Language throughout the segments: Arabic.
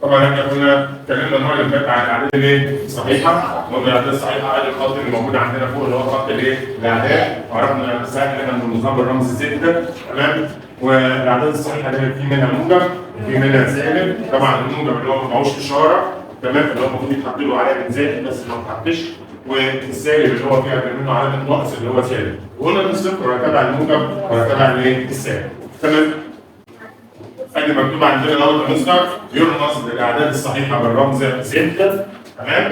طبعا احنا كنا اتكلمنا المره اللي فاتت عن الاعداد الايه؟ الصحيحه، وقلنا الاعداد الصحيحه ادي الخط اللي موجود عندنا فوق اللي هو خط الايه؟ الاعداد، وعرفنا سهل ان احنا بنظام الرمز زد، تمام؟ والاعداد الصحيحه دي في منها موجب وفي منها سالب، طبعا الموجب اللي هو ما معهوش اشاره، تمام؟ اللي هو المفروض يتحط له علامه زائد بس ما اتحطش، والسالب اللي هو فيها منه علامه ناقص اللي هو سالب، وقلنا ان الصفر ولا تبع الموجب ولا تبع الايه؟ السالب، تمام؟ ادي مكتوب عندنا دوت المصدر يرمز للاعداد الصحيحه بالرمز زد، تمام؟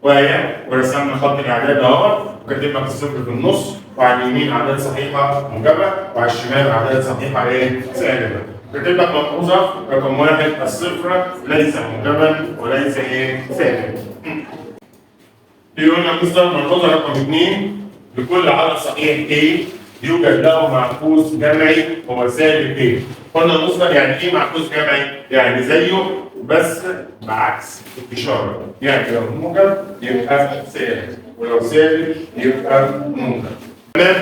وهي ورسمنا خط الاعداد اهوت، وكاتب لك الصفر في النص، وعلى اليمين اعداد صحيحه موجبه، وعلى الشمال اعداد صحيحه ايه؟ سالبه. كاتب لك ملحوظه رقم واحد: الصفر ليس موجبا وليس ايه؟ سالبا. يقول لك مصدر ملحوظه رقم اثنين: لكل عدد صحيح A يوجد له معكوس جمعي هو سالب A. قلنا المصدر يعني ايه معكوس جمعي؟ يعني زيه بس بعكس الاشاره، يعني لو موجب يبقى سالب، ولو سالب يبقى موجب. تمام؟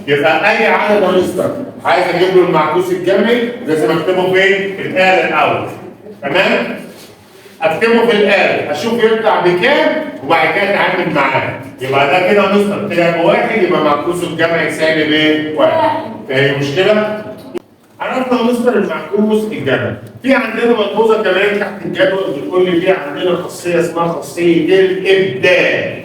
يبقى اي عدد مصدر عايز اجيب له المعكوس الجمعي لازم اكتبه فين؟ في الاله الاول. تمام؟ اكتبه في الاله، اشوف يطلع بكام وبعد كده اتعامل معاه. يبقى ده كده مصدر كده بواحد، يبقى معكوسه الجمعي سالب ايه؟ واحد. فهي مشكله؟ عرفنا مصدر المعكوس الجمعي. في عندنا ملحوظه كمان تحت الجدول بتقول لي في عندنا خاصيه اسمها خاصيه الابدال.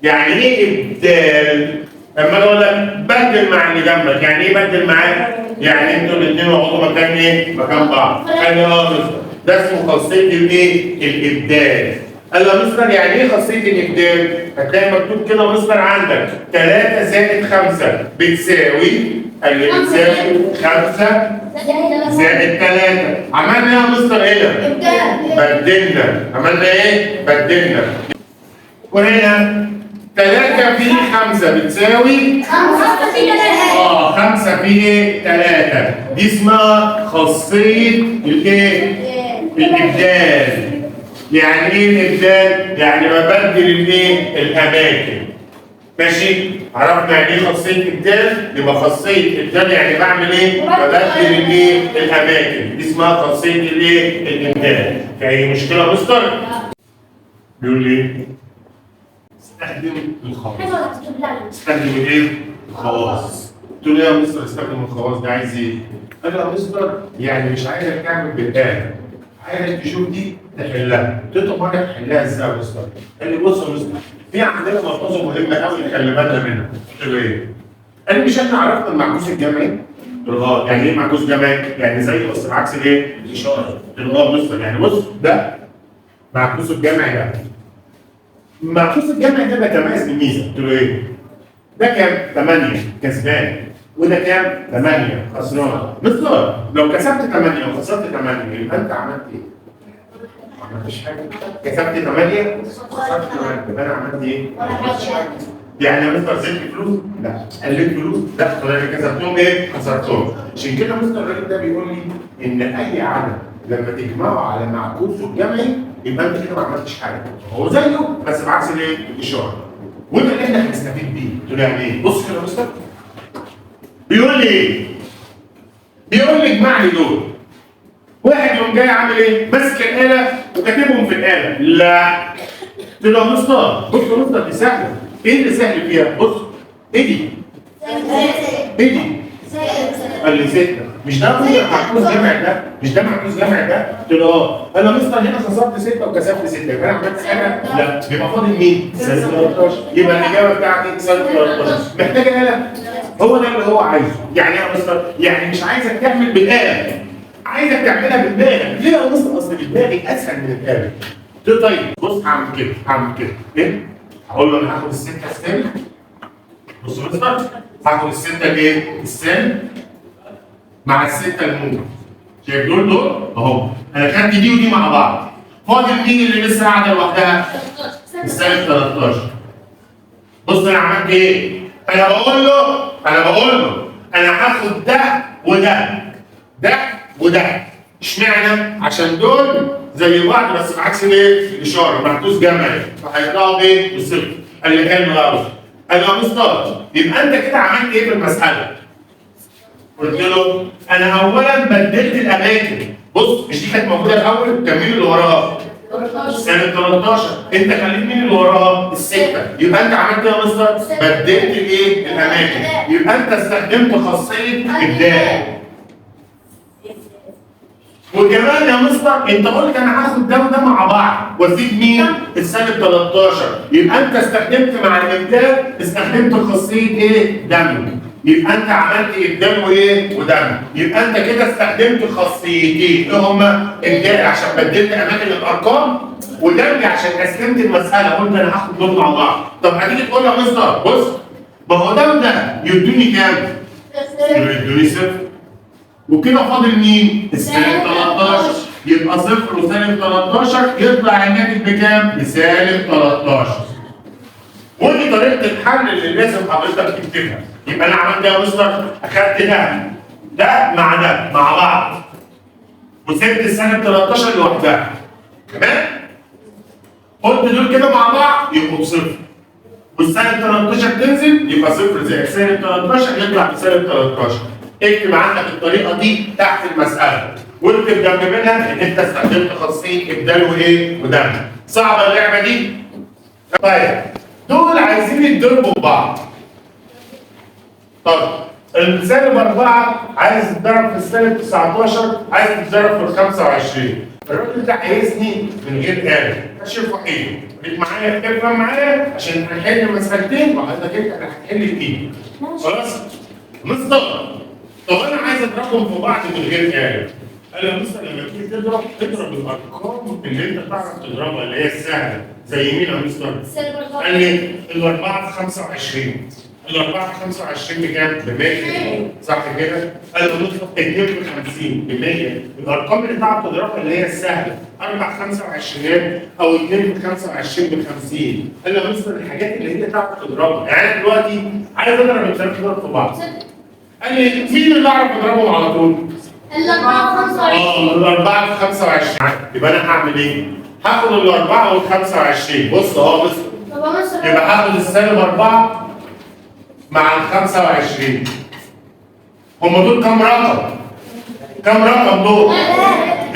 يعني ايه ابدال؟ لما انا اقول لك بدل مع اللي جنبك، يعني ايه بدل معاه؟ يعني انتوا الاثنين اقعدوا مكان ايه؟ مكان بعض. قال لي مصدر ده اسمه خاصيه الايه؟ الابدال. قال لي مصدر يعني ايه خاصيه الابدال؟ هتلاقي مكتوب كده مصدر عندك 3 زائد 5 بتساوي، قال لي بتساوي 5 زائد 3. عملنا ايه يا مستر هنا؟ بدلنا. عملنا ايه؟ بدلنا. وهنا 3 في 5 بتساوي 5 في 5 في 3. دي اسمها خاصية الايه؟ الابدال. يعني ايه الابدال؟ يعني ببدل الايه؟ الاماكن. ماشي؟ عرفنا يعني ايه خاصية ابدال؟ يبقى خاصية ابدال يعني بعمل ايه؟ ببدل الايه؟ الاماكن. دي اسمها خاصية الايه؟ الابدال. فهي مشكلة مستر؟ بيقول لي استخدم الخواص. استخدم ايه؟ الخواص. قلت له يا مستر استخدم الخواص ده عايز ايه؟ قال لي يا مستر يعني مش عايزك تعمل بالآلة، عايزك تشوف دي تحلها. قلت له طب انا احلها ازاي يا مستر؟ قال لي بص يا مستر في عندنا ملحوظه مهمه قوي نخلي بالنا منها. قلت له ايه؟ قال لي مش احنا عرفنا المعكوس الجمعي؟ قلت له اه. يعني ايه معكوس جمعي؟ يعني زيه بس بعكس الايه؟ الاشاره. قلت له اه مستر يعني بص ده معكوس الجمعي ده. معكوس الجمع ده بيتميز بميزه. قلت له ايه؟ ده كام؟ 8 كسبان، وده كام؟ 8 خسران. مستر لو كسبت 8 وخسرت 8 يبقى انت عملت ايه؟ ما عملتش حاجه. كسبت 8 وخسرت 8 يبقى انا عملت ايه؟ ما عملتش حاجه. يعني يا مستر زدت فلوس؟ لا. قلت فلوس؟ لا. طب انا كسبتهم ايه؟ خسرتهم. عشان كده مستر الراجل ده بيقول لي ان اي عدد لما تجمعه على معكوسه الجمعي يبقى انت كده ما عملتش حاجه. هو زيه بس بعكس الايه؟ الاشاره. وده اللي احنا هنستفيد بيه. قلت له يعني ايه؟ بص كده يا مستر. بيقول لي ايه؟ بيقول لي اجمع لي دول. واحد يقوم جاي عامل ايه؟ ماسك الاله وكاتبهم في الاله. لا. قلت له يا مستر بص يا مستر دي سهله. ايه اللي سهل فيها؟ بص ايه دي؟ ايه دي؟ قال لي 6. مش ده معكوس جمعي ده؟ مش ده معكوس جمعي ده؟ قلت له اه. انا مستر هنا خسرت 6 وكسبت 6، يبقى انا عملت حاجه؟ لا. يبقى فاضل مين؟ سالب 13. يبقى الاجابه بتاعتي سالب 13. محتاجه آلة؟ هو ده اللي هو عايزه. يعني ايه يا مستر؟ يعني مش عايزك تعمل بالآلة، عايزك تعملها بدماغك. ليه يا مستر؟ اصل بدماغي اسهل من الآلة. قلت له طيب بص هعمل كده، هعمل كده. ايه؟ هقول له انا هاخد السته السالب. بص يا مستر هاخد السته الايه؟ السالب مع السته الموجب. شايف دول اهو. انا خدت دي ودي مع بعض. فاضل مين اللي لسه قاعده لوحدها؟ السالب 13. بص انا عملت ايه؟ انا بقول له انا هاخد ده وده، ده وده. اشمعنى؟ عشان دول زي بعض بس بعكس الايه؟ الاشاره، معكوس جمعي، فهيطلعوا ايه؟ بصفر. قال لي حلو قوي. قال لي يا مستر يبقى انت كده عملت ايه في المساله؟ قلت له انا اولا بدلت الاماكن. بص مش دي كانت موجوده الاول، كان مين اللي وراها؟ سالب 13. انت خليت مين اللي وراها؟ السته. يبقى انت عملت ايه يا مستر؟ بدلت الايه؟ الاماكن. يبقى انت استخدمت خاصيه ابدال. وكمان يا مستر انت قلت انا هاخد ده وده مع بعض واسيب مين؟ السالب 13. يبقى انت استخدمت مع الابدال استخدمت خاصيه ايه؟ دمج. يبقى انت عملت ابدال وايه؟ ودمج. يبقى انت كده استخدمت خاصيتين ايه هما؟ ابدال عشان بدلت اماكن الارقام، ودمج عشان قسمت المساله قلت انا هاخد دول مع بعض. طب هتيجي تقول يا مستر بص ما هو ده يدوني كام؟ يدوني صفر. وكده فاضل مين؟ السالب 13. يبقى صفر وسالب 13 يطلع الناتج بكام؟ بسالب 13. ودي طريقه الحل اللي لازم حضرتك تكتبها. يبقى انا عملت ايه يا مستر؟ اخدت ده مع بعض وسبت السالب 13 لوحدها. تمام؟ قلت دول كده مع بعض يبقوا بصفر. والسالب 13 تنزل يبقى صفر زائد سالب 13 يطلع بسالب 13. اكتب عندك الطريقه دي تحت المساله واكتب جنب منها ان انت استخدمت خاصيه ابدال وايه؟ ودمج. صعبه اللعبه دي؟ طيب دول عايزين يتضربوا ببعض. طب السالب 4 عايز يتضرب في السالب 19 عايز يتضرب في ال 25. الراجل ده عايزني من غير آلة اشوف وحيد. خليك معايا افهم معايا عشان هنحل مسألتين وحضرتك انت اللي هتحل اثنين. خلاص؟ مستر طب انا عايز اضربهم في بعض من غير آلة. قال لي يا مستر لما تيجي تضرب الارقام اللي انت تعرف تضربها اللي هي السهله زي مين يا مستر؟ قال لي الاربعه في 25. الاربعه في 25 بكام؟ ب 100 صح كده؟ قال لي مستر 2 في 50 ب 100. الارقام اللي تعرف تضربها اللي هي السهله 4 25 او 2 في 25 ب 50. قال لي يا مستر الحاجات اللي هي تعرف تضربها يعني انا دلوقتي عايز اضرب الثلاث ضرب في بعض. قال لي مين اللي اعرف اضربهم على طول؟ الأربعة في 25. الأربعة في 25 يبقى أنا هعمل إيه؟ هاخد الأربعة وال 25 بص أهو بص يبقى هاخد السالب 4 مع ال 25. هم دول كام رقم؟ كام رقم دول؟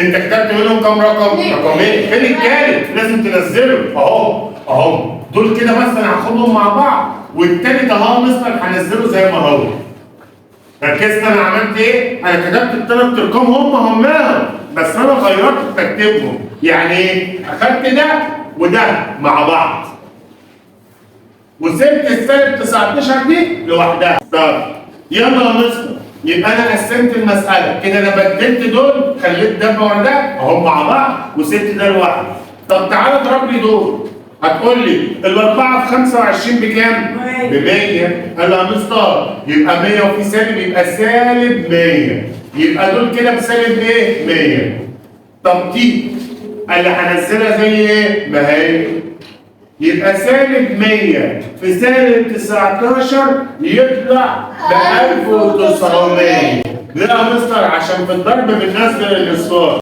أنت كتبت منهم كام رقم؟ رقمين. فين التالت؟ لازم تنزله أهو دول كده مثلا هاخدهم مع بعض والتالت أهو مثلا هنزله زي ما هو. ركزت انا عملت ايه؟ انا كتبت الثلاث ارقام هم بس انا غيرت ترتيبهم. يعني ايه؟ اخدت ده وده مع بعض. وسبت السالب 19 دي لوحدها. طب يلا يا مستر يبقى انا قسمت المساله كده انا بدلت دول خليت ده مع ده اهم مع بعض وسبت ده لوحده. طب تعالى اضرب لي دول. هتقول لي الاربعه في 25 بكام؟ ب 100. قال له يا مستر يبقى 100 وفي سالب يبقى سالب 100. يبقى دول كده بسالب ايه؟ 100. طب دي قال لي هنزلها زي ايه؟ ما هي يبقى سالب 100 في سالب 19 يطلع ب 1900. ليه يا مستر؟ عشان في الضرب بننزل الاصفار.